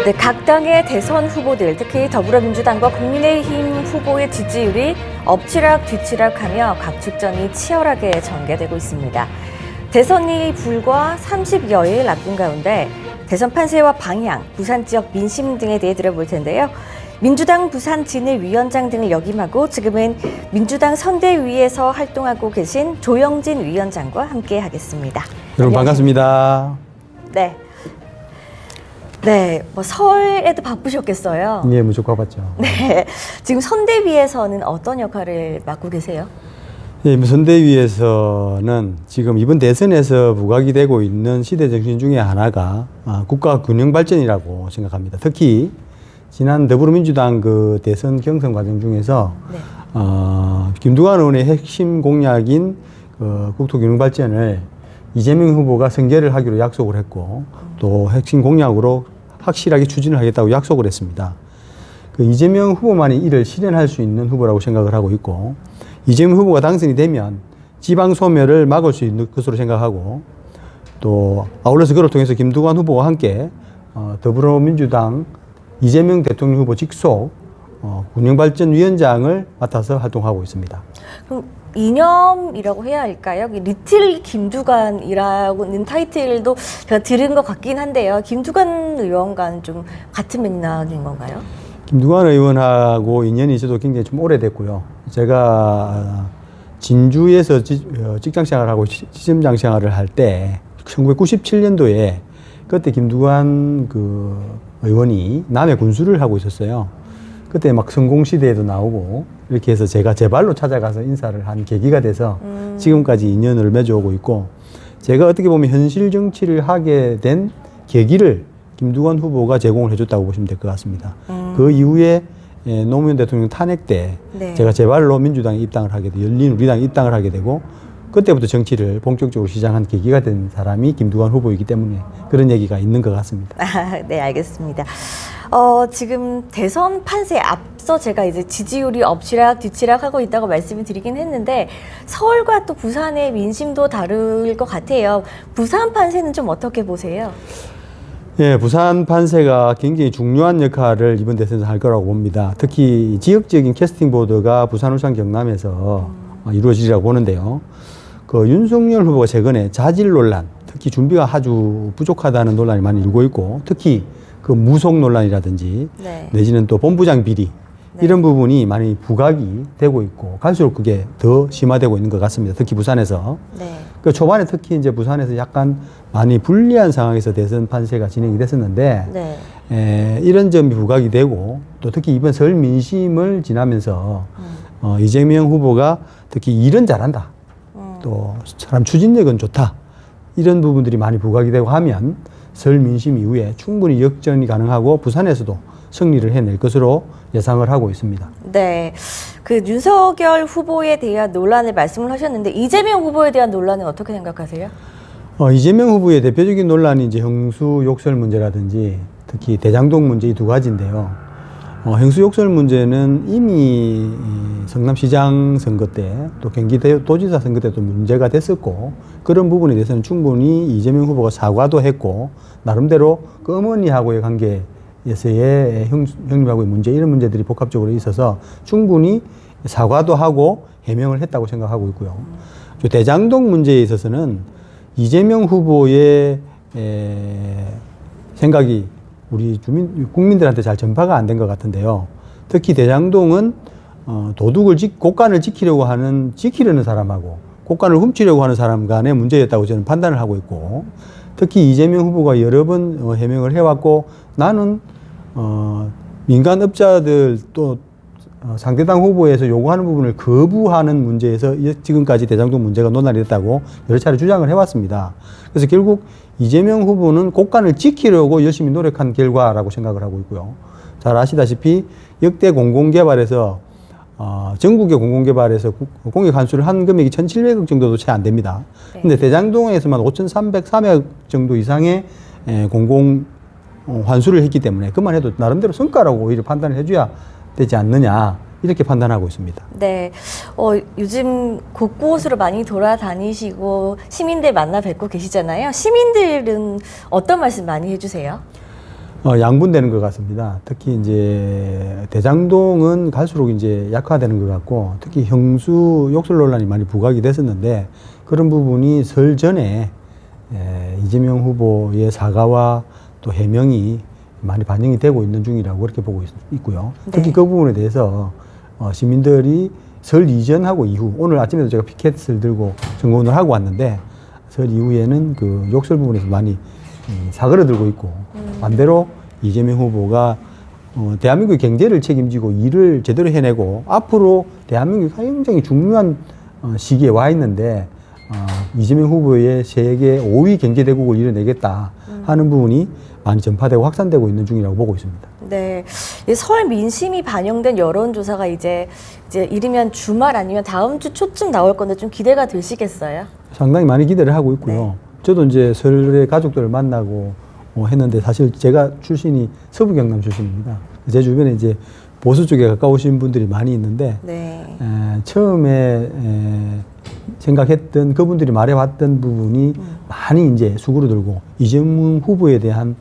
네, 각 당의 대선 후보들, 특히 더불어민주당과 국민의힘 후보의 지지율이 엎치락 뒤치락하며 각축전이 치열하게 전개되고 있습니다. 대선이 불과 30여일 앞둔 가운데 대선 판세와 방향, 부산 지역 민심 등에 대해 들어볼 텐데요. 민주당 부산 진일위원장 등을 역임하고 지금은 민주당 선대위에서 활동하고 계신 조영진 위원장과 함께 하겠습니다. 여러분 반갑습니다. 네. 네, 뭐 설에도 바쁘셨겠어요. 네, 무조건 바빴죠. 네, 지금 선대위에서는 어떤 역할을 맡고 계세요? 예, 선대위에서는 지금 이번 대선에서 부각이 되고 있는 시대 정신 중에 하나가 국가 균형 발전이라고 생각합니다. 특히 지난 더불어민주당 그 대선 경선 과정 중에서 네. 김두관 의원의 핵심 공약인 그 국토 균형 발전을 이재명 후보가 승계를 하기로 약속을 했고 또 핵심 공약으로 확실하게 추진을 하겠다고 약속을 했습니다. 그 이재명 후보만이 이를 실현할 수 있는 후보라고 생각을 하고 있고 이재명 후보가 당선이 되면 지방 소멸을 막을 수 있는 것으로 생각하고 또 아울러서 그를 통해서 김두관 후보와 함께 더불어민주당 이재명 대통령 후보 직속 균형발전위원장을 맡아서 활동하고 있습니다. 그럼 이념이라고 해야 할까요? 리틀 김두관이라는 타이틀도 제가 들은 것 같긴 한데요. 김두관 의원과는 좀 같은 맥락인 건가요? 김두관 의원하고 인연이 있어도 굉장히 좀 오래됐고요. 제가 진주에서 직장 생활하고 시점장 생활을 할 때 1997년도에 그때 김두관 그 의원이 남해 군수를 하고 있었어요. 그때 막 성공시대에도 나오고 이렇게 해서 제가 제 발로 찾아가서 인사를 한 계기가 돼서 지금까지 인연을 맺어오고 있고 제가 어떻게 보면 현실 정치를 하게 된 계기를 김두관 후보가 제공을 해줬다고 보시면 될 것 같습니다. 그 이후에 노무현 대통령 탄핵 때 네. 제가 제 발로 민주당에 입당을 하게 되고 열린우리당에 입당을 하게 되고 그때부터 정치를 본격적으로 시작한 계기가 된 사람이 김두관 후보이기 때문에 그런 얘기가 있는 것 같습니다. 네, 알겠습니다. 지금 대선 판세 앞서 제가 이제 지지율이 엎치락 뒤치락 하고 있다고 말씀을 드리긴 했는데 서울과 또 부산의 민심도 다를 것 같아요. 부산 판세는 좀 어떻게 보세요? 예, 부산 판세가 굉장히 중요한 역할을 이번 대선에서 할 거라고 봅니다. 특히 지역적인 캐스팅 보드가 부산, 울산, 경남에서 이루어지리라고 보는데요. 그 윤석열 후보가 최근에 자질 논란, 특히 준비가 아주 부족하다는 논란이 많이 일고 있고, 특히 그 무속 논란이라든지 네. 내지는 또 본부장 비리 네. 이런 부분이 많이 부각이 되고 있고 갈수록 그게 더 심화되고 있는 것 같습니다. 특히 부산에서. 네. 그 초반에 특히 이제 부산에서 약간 많이 불리한 상황에서 대선 판세가 진행이 됐었는데 네. 이런 점이 부각이 되고 또 특히 이번 설 민심을 지나면서 이재명 후보가 특히 일은 잘한다. 또 사람 추진력은 좋다. 이런 부분들이 많이 부각이 되고 하면 설 민심 이후에 충분히 역전이 가능하고 부산에서도 승리를 해낼 것으로 예상을 하고 있습니다. 네. 그 윤석열 후보에 대한 논란을 말씀을 하셨는데 이재명 후보에 대한 논란은 어떻게 생각하세요? 이재명 후보의 대표적인 논란이 이제 형수 욕설 문제라든지 특히 대장동 문제 이 두 가지인데요. 형수 욕설 문제는 이미 성남시장 선거 때 또 경기도지사 선거 때도 문제가 됐었고 그런 부분에 대해서는 충분히 이재명 후보가 사과도 했고 나름대로 그 어머니하고의 관계에서의 형님하고의 문제 이런 문제들이 복합적으로 있어서 충분히 사과도 하고 해명을 했다고 생각하고 있고요. 대장동 문제에 있어서는 이재명 후보의 생각이 우리 국민들한테 잘 전파가 안 된 것 같은데요. 특히 대장동은 곳간을 지키려는 사람하고 곳간을 훔치려고 하는 사람 간의 문제였다고 저는 판단을 하고 있고 특히 이재명 후보가 여러 번 해명을 해왔고 나는 민간업자들 또 상대당 후보에서 요구하는 부분을 거부하는 문제에서 지금까지 대장동 문제가 논란이 됐다고 여러 차례 주장을 해왔습니다. 그래서 결국 이재명 후보는 곳간을 지키려고 열심히 노력한 결과라고 생각을 하고 있고요. 잘 아시다시피 역대 공공개발에서 전국의 공공개발에서 공약 환수를 한 금액이 1,700억 정도도 채 안 됩니다. 근데 대장동에서만 5,303억 정도 이상의 공공 환수를 했기 때문에 그만 해도 나름대로 성과라고 오히려 판단을 해줘야 되지 않느냐 이렇게 판단하고 있습니다. 네, 요즘 곳곳으로 많이 돌아다니시고 시민들 만나 뵙고 계시잖아요. 시민들은 어떤 말씀 많이 해주세요? 양분되는 것 같습니다. 특히 이제 대장동은 갈수록 이제 약화되는 것 같고, 특히 형수 욕설 논란이 많이 부각이 됐었는데, 그런 부분이 설 전에 이재명 후보의 사과와 또 해명이 많이 반영이 되고 있는 중이라고 그렇게 보고 있고요. 특히 네. 그 부분에 대해서 시민들이 설 이전하고 이후, 오늘 아침에도 제가 피켓을 들고 점검을 하고 왔는데, 설 이후에는 그 욕설 부분에서 많이 사그러들고 있고, 반대로 이재명 후보가 대한민국의 경제를 책임지고 일을 제대로 해내고 앞으로 대한민국이 굉장히 중요한 시기에 와 있는데 이재명 후보의 세계 5위 경제대국을 이뤄내겠다 하는 부분이 많이 전파되고 확산되고 있는 중이라고 보고 있습니다. 네, 이 설 민심이 반영된 여론조사가 이제 이르면 주말 아니면 다음 주 초쯤 나올 건데 좀 기대가 되시겠어요? 상당히 많이 기대를 하고 있고요. 네. 저도 이제 설에 가족들을 만나고 했는데 사실 제가 출신이 서부 경남 출신입니다. 제 주변에 이제 보수 쪽에 가까우신 분들이 많이 있는데 네. 처음에 생각했던 그분들이 말해왔던 부분이 많이 이제 수그러들고 이재명 후보에 대한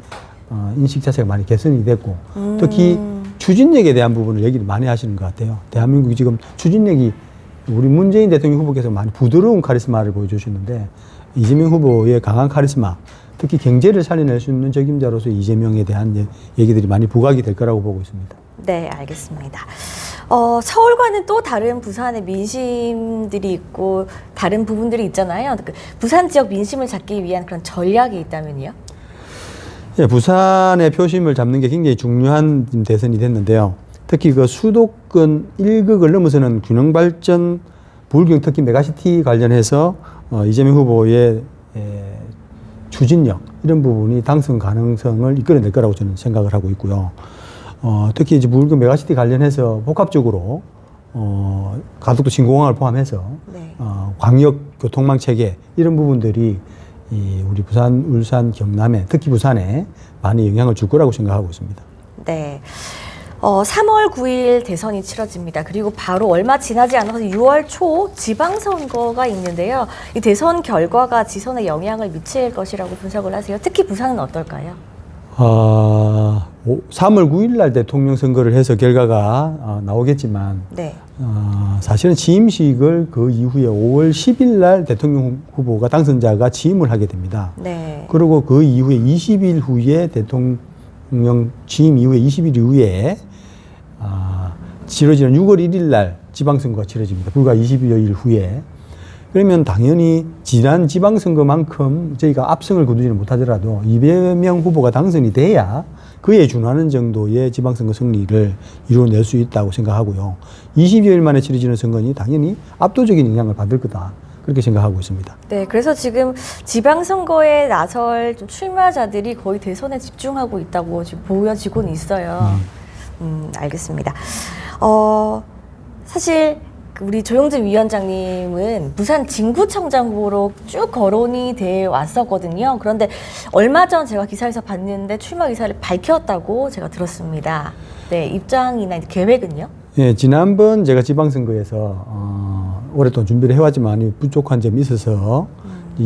인식 자체가 많이 개선이 됐고 특히 추진력에 대한 부분을 얘기를 많이 하시는 것 같아요. 대한민국이 지금 추진력이 우리 문재인 대통령 후보께서 많이 부드러운 카리스마를 보여주시는데 이재명 후보의 강한 카리스마, 특히 경제를 살려낼 수 있는 적임자로서 이재명에 대한 얘기들이 많이 부각이 될 거라고 보고 있습니다. 네, 알겠습니다. 서울과는 또 다른 부산의 민심들이 있고 다른 부분들이 있잖아요. 그 부산 지역 민심을 잡기 위한 그런 전략이 있다면요? 예, 부산의 표심을 잡는 게 굉장히 중요한 대선이 됐는데요. 특히 그 수도권 1극을 넘어서는 균형발전, 부울경 특히 메가시티 관련해서 이재명 후보의 추진력 이런 부분이 당선 가능성을 이끌어낼 거라고 저는 생각을 하고 있고요. 특히 이제 부울경 메가시티 관련해서 복합적으로 가덕도 신공항을 포함해서 네. 광역 교통망 체계 이런 부분들이 우리 부산, 울산, 경남에 특히 부산에 많이 영향을 줄 거라고 생각하고 있습니다. 네. 3월 9일 대선이 치러집니다. 그리고 바로 얼마 지나지 않아서 6월 초 지방선거가 있는데요. 이 대선 결과가 지선에 영향을 미칠 것이라고 분석을 하세요. 특히 부산은 어떨까요? 3월 9일 날 대통령 선거를 해서 결과가 나오겠지만 네. 사실은 취임식을 그 이후에 5월 10일 날 대통령 후보가 당선자가 취임을 하게 됩니다. 네. 그리고 그 이후에 20일 후에 대통령 취임 이후에 20일 이후에 치러지는 6월 1일 날 지방선거가 치러집니다. 불과 20여일 후에. 그러면 당연히 지난 지방선거만큼 저희가 압승을 거두지는 못하더라도 이재명 후보가 당선이 돼야 그에 준하는 정도의 지방선거 승리를 이루어낼 수 있다고 생각하고요. 20여일 만에 치러지는 선거니 당연히 압도적인 영향을 받을 거다. 그렇게 생각하고 있습니다. 네, 그래서 지금 지방선거에 나설 좀 출마자들이 거의 대선에 집중하고 있다고 지금 보여지고는 있어요. 알겠습니다. 사실 우리 조영진 위원장님은 부산 진구청장 후보로 쭉 거론이 돼 왔었거든요. 그런데 얼마 전 제가 기사에서 봤는데 출마 의사를 밝혔다고 제가 들었습니다. 네, 입장이나 계획은요? 예, 지난번 제가 지방선거에서 오랫동안 준비를 해왔지만 부족한 점이 있어서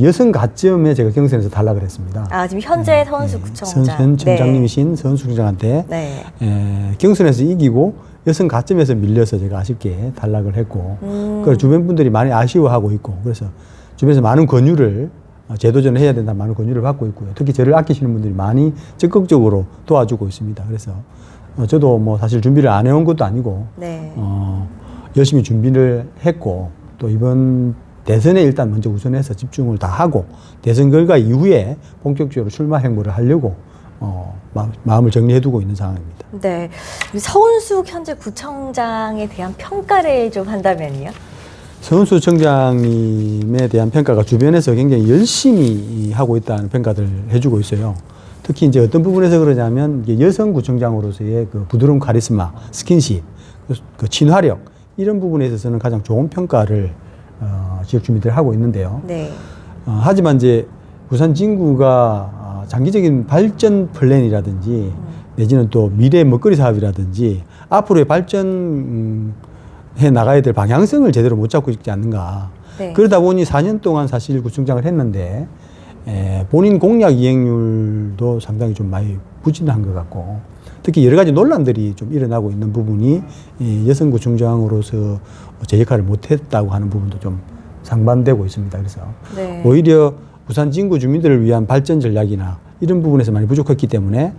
여성 가점에 제가 경선에서 탈락을 했습니다. 지금 현재 선수구청장. 현 청장님이신 선수구청장한테 네. 경선에서 이기고 여성 가점에서 밀려서 제가 아쉽게 탈락을 했고 그걸 주변 분들이 많이 아쉬워하고 있고 그래서 주변에서 많은 권유를 재도전을 해야 된다 많은 권유를 받고 있고요. 특히 저를 아끼시는 분들이 많이 적극적으로 도와주고 있습니다. 그래서 저도 뭐 사실 준비를 안 해온 것도 아니고 네. 열심히 준비를 했고 또 이번 대선에 일단 먼저 우선해서 집중을 다 하고 대선 결과 이후에 본격적으로 출마 행보를 하려고 마음을 정리해두고 있는 상황입니다. 네, 서은숙 현재 구청장에 대한 평가를 좀 한다면요? 서은숙 청장님에 대한 평가가 주변에서 굉장히 열심히 하고 있다는 평가들을 해주고 있어요. 특히 이제 어떤 부분에서 그러냐면 이게 여성 구청장으로서의 그 부드러운 카리스마, 스킨십, 그 친화력 이런 부분에 있어서는 가장 좋은 평가를 지역 주민들이 하고 있는데요. 네. 하지만 이제 부산 진구가 장기적인 발전 플랜이라든지 내지는 또 미래 먹거리 사업이라든지 앞으로의 발전해 나가야 될 방향성을 제대로 못 잡고 있지 않는가. 네. 그러다 보니 4년 동안 사실 구청장을 했는데 본인 공약 이행률도 상당히 좀 많이 부진한 것 같고, 특히 여러 가지 논란들이 좀 일어나고 있는 부분이 이 여성구청장으로서 제 역할을 못했다고 하는 부분도 좀 상반되고 있습니다. 그래서 네. 오히려 부산 진구 주민들을 위한 발전 전략이나 이런 부분에서 많이 부족했기 때문에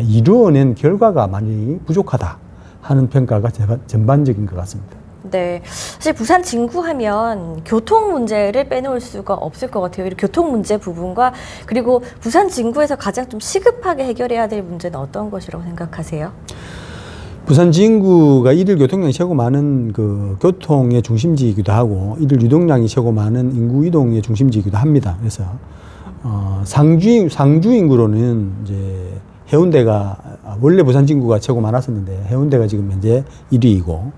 이루어낸 결과가 많이 부족하다 하는 평가가 전반적인 것 같습니다. 네. 사실 부산 진구하면 교통 문제를 빼놓을 수가 없을 것 같아요. 이 교통 문제 부분과 그리고 부산 진구에서 가장 좀 시급하게 해결해야 될 문제는 어떤 것이라고 생각하세요? 부산 진구가 일일 교통량이 최고 많은 그 교통의 중심지이기도 하고 일일 유동량이 최고 많은 인구 이동의 중심지이기도 합니다. 그래서 상주 인구로는 이제 해운대가 원래 부산 진구가 최고 많았었는데 해운대가 지금 현재 1위이고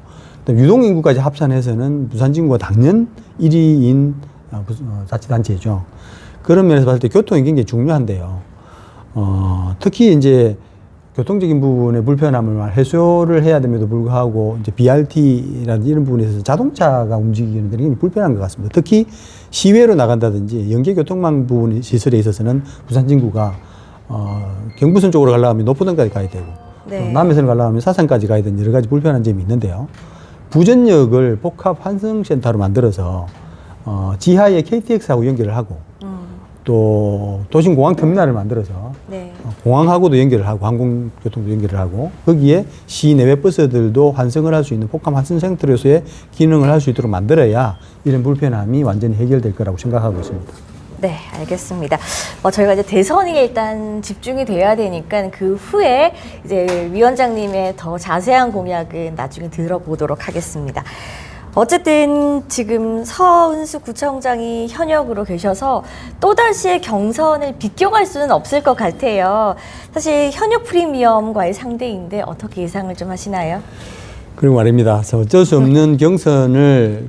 유동 인구까지 합산해서는 부산 진구가 당연 1위인 자치단체죠. 그런 면에서 봤을 때 교통이 굉장히 중요한데요. 특히 이제 교통적인 부분의 불편함을 해소를 해야 됨에도 불구하고 이제 BRT라든지 이런 부분에 있어서 자동차가 움직이는 데 굉장히 불편한 것 같습니다. 특히 시외로 나간다든지 연계 교통망 부분 시설에 있어서는 부산 진구가 경부선 쪽으로 가려면 노포동까지 가야 되고 네. 남해선을 가려면 사산까지 가야 되는 여러 가지 불편한 점이 있는데요. 부전역을 복합 환승센터로 만들어서 지하에 KTX하고 연결을 하고 또 도심공항터미널을 만들어서 네. 공항하고도 연결을 하고 항공교통도 연결을 하고 거기에 시내외 버스들도 환승을 할 수 있는 복합 환승센터로서의 기능을 할 수 있도록 만들어야 이런 불편함이 완전히 해결될 거라고 생각하고 있습니다. 네, 알겠습니다. 저희가 이제 대선이 일단 집중이 돼야 되니까 그 후에 이제 위원장님의 더 자세한 공약은 나중에 들어보도록 하겠습니다. 어쨌든 지금 서은수 구청장이 현역으로 계셔서 또다시 경선을 비껴갈 수는 없을 것 같아요. 사실 현역 프리미엄과의 상대인데 어떻게 예상을 좀 하시나요? 그리고 말입니다. 어쩔 수 없는 경선을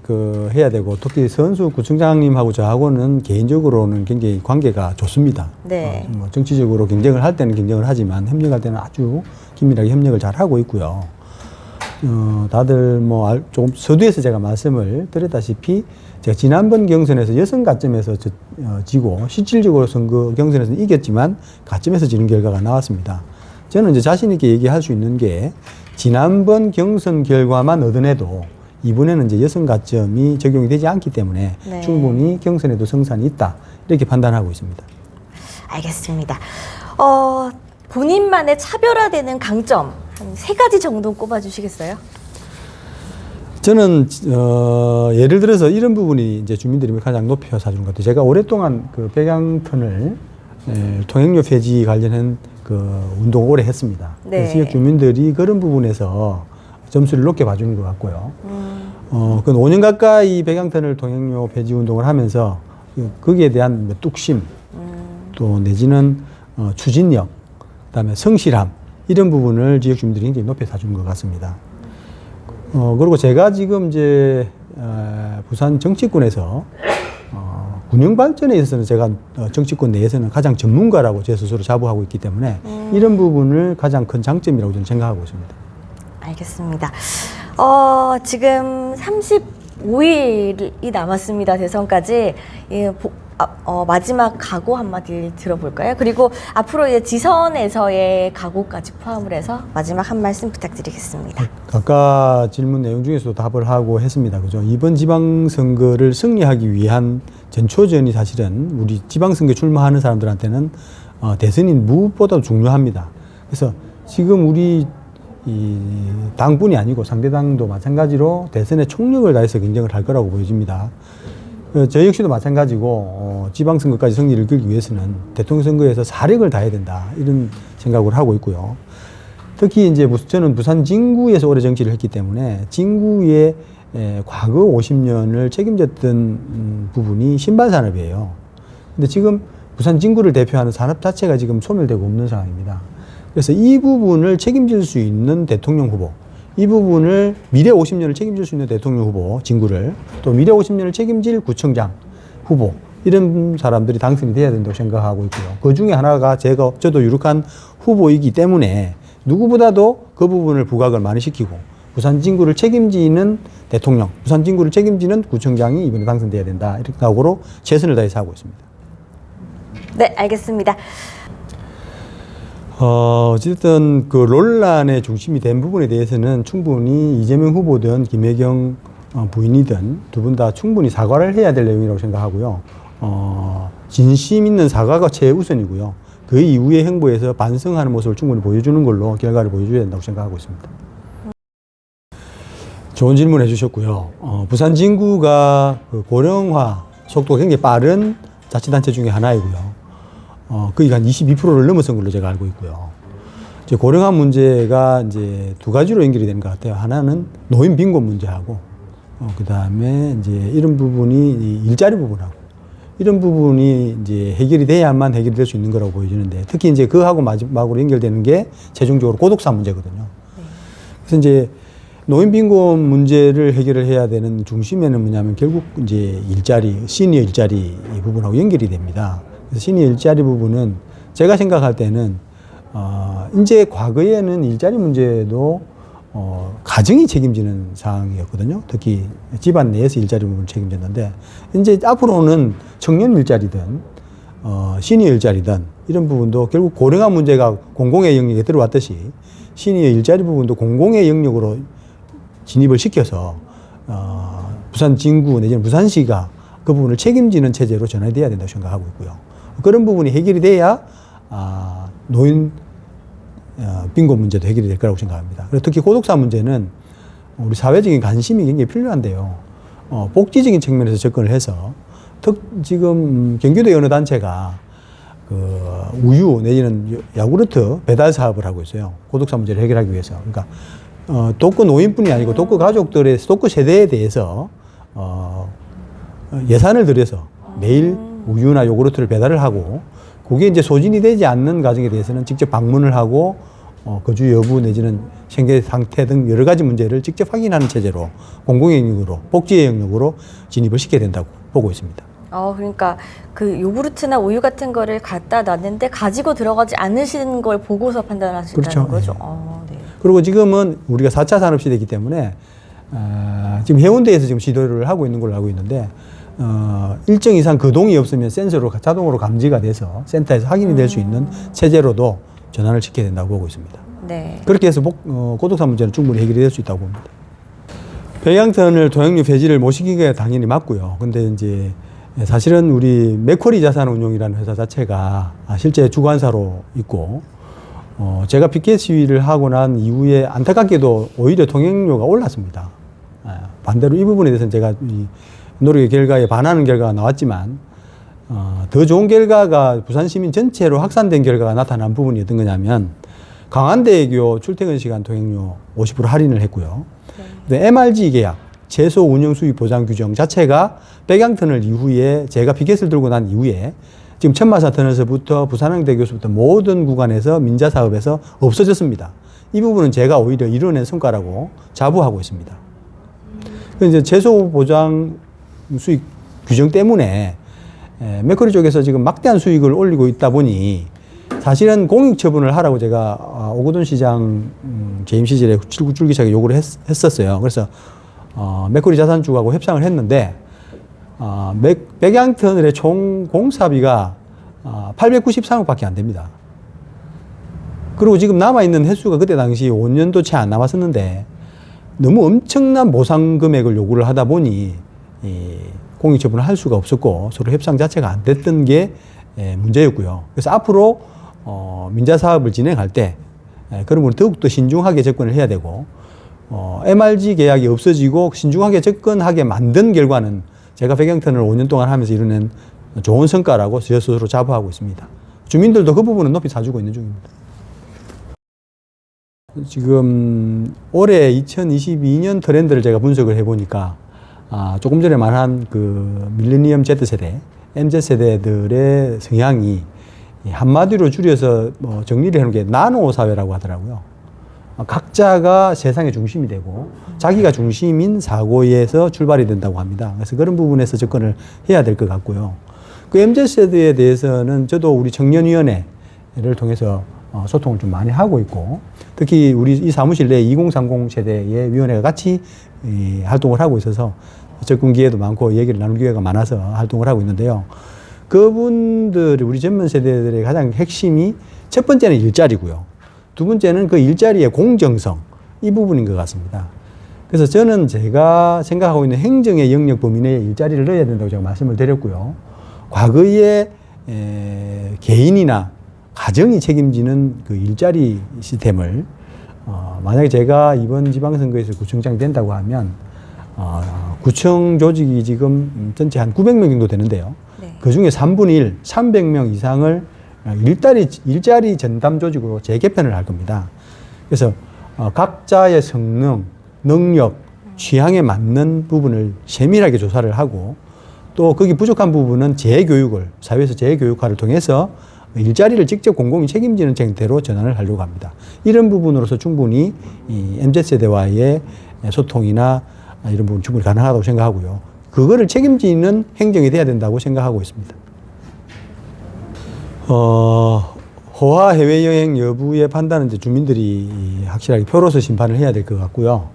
해야 되고 특히 서은수 구청장님하고 저하고는 개인적으로는 굉장히 관계가 좋습니다. 네. 정치적으로 경쟁을 할 때는 경쟁을 하지만 협력할 때는 아주 긴밀하게 협력을 잘 하고 있고요. 다들 조금 서두에서 제가 말씀을 드렸다시피 제가 지난번 경선에서 여성 가점에서 지고 실질적으로 선거 경선에서는 이겼지만 가점에서 지는 결과가 나왔습니다. 저는 이제 자신 있게 얘기할 수 있는 게 지난번 경선 결과만 얻어내도 이번에는 이제 여성 가점이 적용이 되지 않기 때문에 네. 충분히 경선에도 성산이 있다 이렇게 판단하고 있습니다. 알겠습니다. 본인만의 차별화되는 강점 한 3가지 정도 꼽아주시겠어요? 저는 예를 들어서 이런 부분이 이제 주민들이 가장 높이 사주는 것 같아요. 제가 오랫동안 그 백양턴을 통행료 폐지 관련한 그 운동을 오래 했습니다. 네. 지역 주민들이 그런 부분에서 점수를 높게 봐주는 것 같고요. 그 5년 가까이 백양턴을 통행료 폐지 운동을 하면서 거기에 대한 뚝심, 또 내지는 추진력, 그다음에 성실함 이런 부분을 지역 주민들이 굉장히 높이 사주는 것 같습니다. 그리고 제가 지금 이제 부산 정치권에서 군영 발전에 있어서는 제가 정치권 내에서는 가장 전문가라고 제 스스로 자부하고 있기 때문에 이런 부분을 가장 큰 장점이라고 저는 생각하고 있습니다. 알겠습니다. 지금 35일이 남았습니다. 대선까지. 마지막 각오 한마디 들어볼까요? 그리고 앞으로 이제 지선에서의 각오까지 포함을 해서 마지막 한 말씀 부탁드리겠습니다. 아까 질문 내용 중에서도 답을 하고 했습니다. 그죠? 이번 지방선거를 승리하기 위한 전초전이 사실은 우리 지방선거 출마하는 사람들한테는 대선이 무엇보다도 중요합니다. 그래서 지금 우리 이 당뿐이 아니고 상대당도 마찬가지로 대선에 총력을 다해서 경쟁을 할 거라고 보여집니다. 저희 역시도 마찬가지고 지방선거까지 승리를 끌기 위해서는 대통령 선거에서 사력을 다해야 된다 이런 생각을 하고 있고요. 특히 이제 저는 부산 진구에서 오래 정치를 했기 때문에 진구의 과거 50년을 책임졌던 부분이 신발산업이에요. 근데 지금 부산 진구를 대표하는 산업 자체가 지금 소멸되고 없는 상황입니다. 그래서 이 부분을 책임질 수 있는 대통령 후보, 이 부분을 미래 50년을 책임질 수 있는 대통령 후보, 진구를 또 미래 50년을 책임질 구청장 후보 이런 사람들이 당선이 돼야 된다고 생각하고 있고요. 그 중에 하나가 저도 유력한 후보이기 때문에 누구보다도 그 부분을 부각을 많이 시키고 부산 진구를 책임지는 대통령, 부산 진구를 책임지는 구청장이 이번에 당선돼야 된다 이렇게 각오로 최선을 다해서 하고 있습니다. 네, 알겠습니다. 어쨌든 그 논란의 중심이 된 부분에 대해서는 충분히 이재명 후보든 김혜경 부인이든 두 분 다 충분히 사과를 해야 될 내용이라고 생각하고요. 진심 있는 사과가 최우선이고요. 그 이후의 행보에서 반성하는 모습을 충분히 보여주는 걸로 결과를 보여줘야 된다고 생각하고 있습니다. 좋은 질문 해주셨고요. 부산 진구가 그 고령화 속도가 굉장히 빠른 자치단체 중에 하나이고요. 거의 한 22%를 넘어선 걸로 제가 알고 있고요. 이제 고령화 문제가 이제 두 가지로 연결이 되는 것 같아요. 하나는 노인 빈곤 문제하고, 그 다음에 이제 이런 부분이 일자리 부분하고, 이런 부분이 이제 해결이 돼야만 해결이 될 수 있는 거라고 보여지는데, 특히 이제 그하고 마지막으로 연결되는 게 최종적으로 고독사 문제거든요. 그래서 이제 노인 빈곤 문제를 해결을 해야 되는 중심에는 뭐냐면 결국 이제 일자리, 시니어 일자리 이 부분하고 연결이 됩니다. 그래서 시니어 일자리 부분은 제가 생각할 때는 이제 과거에는 일자리 문제도 가정이 책임지는 상황이었거든요. 특히 집안 내에서 일자리 부분을 책임졌는데 이제 앞으로는 청년 일자리든 시니어 일자리든 이런 부분도 결국 고령화 문제가 공공의 영역에 들어왔듯이 시니어 일자리 부분도 공공의 영역으로 진입을 시켜서 부산 진구 내지는 부산시가 그 부분을 책임지는 체제로 전환돼야 된다고 생각하고 있고요. 그런 부분이 해결이 돼야 노인 빈곤 문제도 해결이 될 거라고 생각합니다. 그리고 특히 고독사 문제는 우리 사회적인 관심이 굉장히 필요한데요. 복지적인 측면에서 접근을 해서 지금 경기도의 어느 단체가 그 우유 내지는 야구르트 배달 사업을 하고 있어요. 고독사 문제를 해결하기 위해서. 그러니까 독거 노인뿐이 아니고 독거 가족들의 독거 세대에 대해서 예산을 들여서 매일 우유나 요구르트를 배달을 하고 그게 이제 소진이 되지 않는 가정에 대해서는 직접 방문을 하고 거주 여부 내지는 생계 상태 등 여러 가지 문제를 직접 확인하는 체제로 공공의 영역으로 복지의 영역으로 진입을 시켜야 된다고 보고 있습니다. 그러니까 그 요구르트나 우유 같은 거를 갖다 놨는데 가지고 들어가지 않으시는 걸 보고서 판단하신다는 그렇죠. 거죠. 네. 네. 그리고 지금은 우리가 4차 산업시대이기 때문에 지금 해운대에서 지금 시도를 하고 있는 걸로 알고 있는데 일정 이상 거동이 없으면 센서로 자동으로 감지가 돼서 센터에서 확인이 될 수 있는 체제로도 전환을 시켜야 된다고 보고 있습니다. 네. 그렇게 해서 고독사 문제는 충분히 해결이 될 수 있다고 봅니다. 백양턴을 도약류 폐지를 못 시키기가 당연히 맞고요. 근데 이제 사실은 우리 맥쿼리 자산운용이라는 회사 자체가 실제 주관사로 있고 제가 피켓 시위를 하고 난 이후에 안타깝게도 오히려 통행료가 올랐습니다. 반대로 이 부분에 대해서는 제가 노력의 결과에 반하는 결과가 나왔지만 더 좋은 결과가 부산 시민 전체로 확산된 결과가 나타난 부분이 어떤 거냐면 강한대교 출퇴근 시간 통행료 50% 할인을 했고요. 네. MRG 계약, 제소 운영 수익 보장 규정 자체가 백양터널 이후에 제가 피켓을 들고 난 이후에 지금 천마사터널에서부터 부산항대교에서부터 모든 구간에서 민자 사업에서 없어졌습니다. 이 부분은 제가 오히려 이뤄낸 성과라고 자부하고 있습니다. 이제 제소 보장 수익 규정 때문에 맥커리 쪽에서 지금 막대한 수익을 올리고 있다 보니 사실은 공익 처분을 하라고 제가 오거돈 시장 재임 시절에 줄기차게 요구를 했었어요. 그래서 맥커리 자산주하고 협상을 했는데 백양터널의 총 공사비가 893억밖에 안 됩니다. 그리고 지금 남아있는 횟수가 그때 당시 5년도 채 안 남았었는데 너무 엄청난 보상 금액을 요구를 하다 보니 공익처분을 할 수가 없었고 서로 협상 자체가 안 됐던 게 문제였고요. 그래서 앞으로 민자 사업을 진행할 때 그런 부분 더욱더 신중하게 접근을 해야 되고 MRG 계약이 없어지고 신중하게 접근하게 만든 결과는 제가 백양턴을 5년 동안 하면서 이뤄낸 좋은 성과라고 저 스스로 자부하고 있습니다. 주민들도 그 부분은 높이 사주고 있는 중입니다. 지금 올해 2022년 트렌드를 제가 분석을 해보니까 조금 전에 말한 그 밀레니엄 Z세대, MZ세대들의 성향이 한마디로 줄여서 정리를 해놓은 게 나노 사회라고 하더라고요. 각자가 세상의 중심이 되고 자기가 중심인 사고에서 출발이 된다고 합니다. 그래서 그런 부분에서 접근을 해야 될 것 같고요. 그 MZ세대에 대해서는 저도 우리 청년위원회를 통해서 소통을 좀 많이 하고 있고 특히 우리 이 사무실 내 2030 세대의 위원회가 같이 활동을 하고 있어서 접근 기회도 많고 얘기를 나눌 기회가 많아서 활동을 하고 있는데요. 그분들이 우리 젊은 세대들의 가장 핵심이 첫 번째는 일자리고요. 두 번째는 그 일자리의 공정성, 이 부분인 것 같습니다. 그래서 저는 제가 생각하고 있는 행정의 영역 범위 내에 일자리를 넣어야 된다고 제가 말씀을 드렸고요. 과거에 개인이나 가정이 책임지는 그 일자리 시스템을 만약에 제가 이번 지방선거에서 구청장이 된다고 하면 구청 조직이 지금 전체 한 900명 정도 되는데요. 네. 그 중에 3분의 1, 300명 이상을 일자리 전담 조직으로 재개편을 할 겁니다. 그래서 각자의 성능, 능력, 취향에 맞는 부분을 세밀하게 조사를 하고 또 거기 부족한 부분은 재교육을, 사회에서 재교육화를 통해서 일자리를 직접 공공이 책임지는 형태로 전환을 하려고 합니다. 이런 부분으로서 충분히 이 MZ세대와의 소통이나 이런 부분 충분히 가능하다고 생각하고요. 그거를 책임지는 행정이 돼야 된다고 생각하고 있습니다. 호화 해외여행 여부의 판단은 이제 주민들이 확실하게 표로서 심판을 해야 될 것 같고요.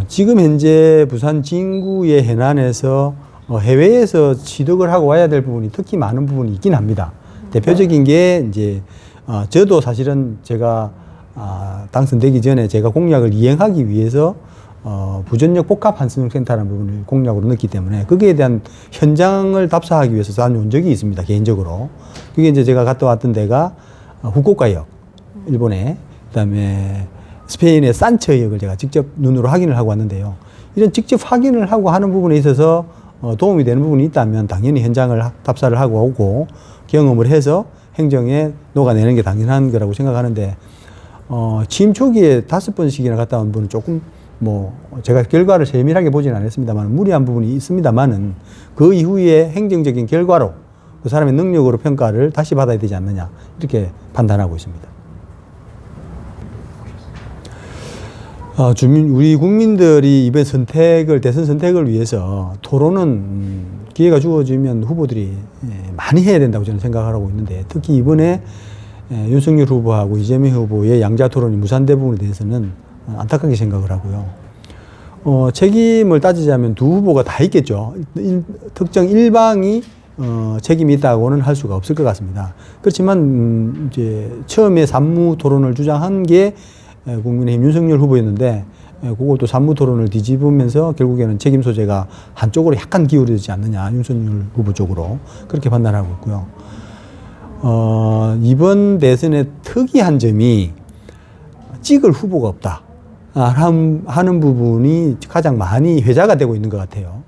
지금 현재 부산 진구의 해난에서 해외에서 취득을 하고 와야 될 부분이 특히 많은 부분이 있긴 합니다. 대표적인 게 이제 저도 사실은 제가 당선되기 전에 제가 공약을 이행하기 위해서 부전력 복합 한수능센터라는 부분을 공약으로 넣기 때문에 거기에 대한 현장을 답사하기 위해서 다녀온 적이 있습니다. 개인적으로. 그게 이제 제가 갔다 왔던 데가 후쿠오카역, 일본에, 그다음에 스페인의 산처역을 제가 직접 눈으로 확인을 하고 왔는데요. 이런 직접 확인을 하고 하는 부분에 있어서 도움이 되는 부분이 있다면 당연히 현장을 답사를 하고 오고 경험을 해서 행정에 녹아내는 게 당연한 거라고 생각하는데 취임 초기에 5번씩이나 갔다 온 분은 조금 제가 결과를 세밀하게 보지는 않았습니다만 무리한 부분이 있습니다만은 그 이후에 행정적인 결과로 그 사람의 능력으로 평가를 다시 받아야 되지 않느냐 이렇게 판단하고 있습니다. 우리 국민들이 이번 대선 선택을 위해서 토론은 기회가 주어지면 후보들이 많이 해야 된다고 저는 생각하고 있는데 특히 이번에 윤석열 후보하고 이재명 후보의 양자 토론이 무산된 부분에 대해서는 안타깝게 생각을 하고요. 책임을 따지자면 두 후보가 다 있겠죠. 특정 일방이 책임이 있다고는 할 수가 없을 것 같습니다. 그렇지만 이제 처음에 산무 토론을 주장한 게 국민의힘 윤석열 후보였는데 그것도 산무 토론을 뒤집으면서 결국에는 책임 소재가 한쪽으로 약간 기울어지지 않느냐 윤석열 후보 쪽으로 그렇게 판단하고 있고요. 이번 대선의 특이한 점이 찍을 후보가 없다 하는 부분이 가장 많이 회자가 되고 있는 것 같아요.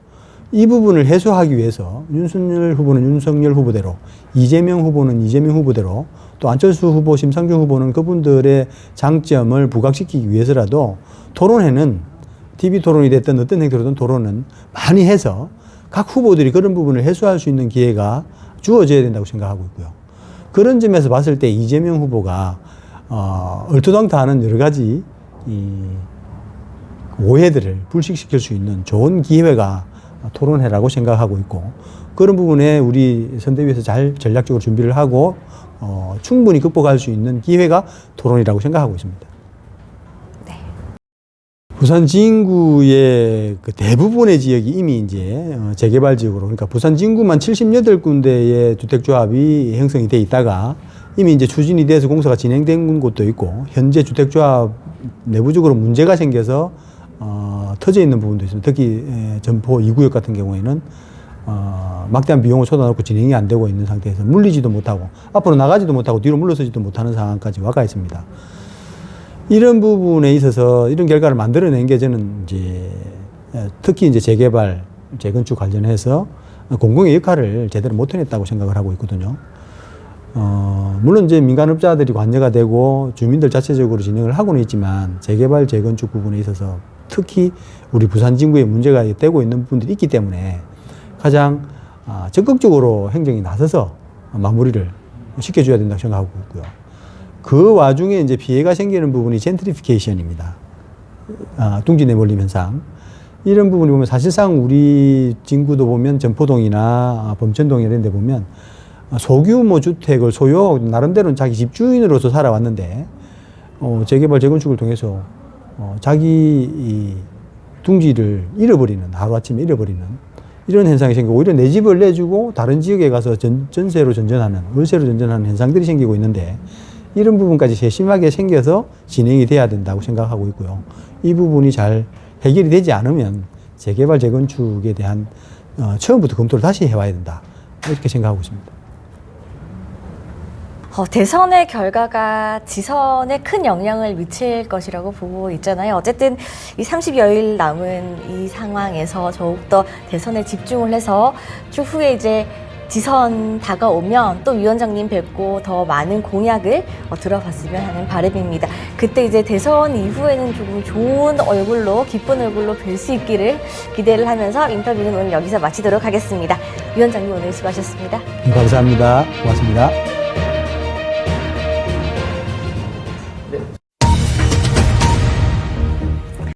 이 부분을 해소하기 위해서 윤석열 후보는 윤석열 후보대로, 이재명 후보는 이재명 후보대로, 또 안철수 후보, 심상정 후보는 그분들의 장점을 부각시키기 위해서라도 토론회는 TV 토론이 됐든 어떤 형태로든 토론은 많이 해서 각 후보들이 그런 부분을 해소할 수 있는 기회가 주어져야 된다고 생각하고 있고요. 그런 점에서 봤을 때 이재명 후보가 얼토당토하는 여러 가지 오해들을 불식시킬 수 있는 좋은 기회가 토론회라고 생각하고 있고 그런 부분에 우리 선대위에서 잘 전략적으로 준비를 하고 충분히 극복할 수 있는 기회가 토론이라고 생각하고 있습니다. 네. 부산 진구의 그 대부분의 지역이 이미 이제 재개발 지역으로 그러니까 부산 진구만 78군데의 주택조합이 형성이 돼 있다가 이미 이제 추진이 돼서 공사가 진행된 곳도 있고 현재 주택조합 내부적으로 문제가 생겨서 터져 있는 부분도 있습니다. 특히 점포 2구역 같은 경우에는 막대한 비용을 쏟아놓고 진행이 안 되고 있는 상태에서 물리지도 못하고 앞으로 나가지도 못하고 뒤로 물러서지도 못하는 상황까지 와가 있습니다. 이런 부분에 있어서 이런 결과를 만들어낸 게 저는 이제 특히 이제 재개발, 재건축 관련해서 공공의 역할을 제대로 못 해냈다고 생각을 하고 있거든요. 물론 이제 민간업자들이 관여가 되고 주민들 자체적으로 진행을 하고는 있지만 재개발, 재건축 부분에 있어서 특히 우리 부산 진구에 문제가 되고 있는 부분들이 있기 때문에 가장 적극적으로 행정이 나서서 마무리를 시켜줘야 된다고 생각하고 있고요. 그 와중에 이제 피해가 생기는 부분이 젠트리피케이션입니다. 둥지 내몰림 현상. 이런 부분이 보면 사실상 우리 진구도 보면 점포동이나 범천동 이런 데 보면 소규모 주택을 소유하고 나름대로는 자기 집주인으로서 살아왔는데 재개발, 재건축을 통해서 자기 이 둥지를 잃어버리는, 하루아침에 잃어버리는 이런 현상이 생기고 오히려 내 집을 내주고 다른 지역에 가서 전세로 전전하는, 월세로 전전하는 현상들이 생기고 있는데 이런 부분까지 세심하게 생겨서 진행이 돼야 된다고 생각하고 있고요. 이 부분이 잘 해결이 되지 않으면 재개발, 재건축에 대한 처음부터 검토를 다시 해와야 된다. 이렇게 생각하고 있습니다. 대선의 결과가 지선에 큰 영향을 미칠 것이라고 보고 있잖아요. 어쨌든 이 30여일 남은 이 상황에서 더욱더 대선에 집중을 해서 추후에 이제 지선 다가오면 또 위원장님 뵙고 더 많은 공약을 들어봤으면 하는 바람입니다. 그때 이제 대선 이후에는 조금 좋은 얼굴로, 기쁜 얼굴로 뵐 수 있기를 기대를 하면서 인터뷰는 오늘 여기서 마치도록 하겠습니다. 위원장님 오늘 수고하셨습니다. 감사합니다. 고맙습니다.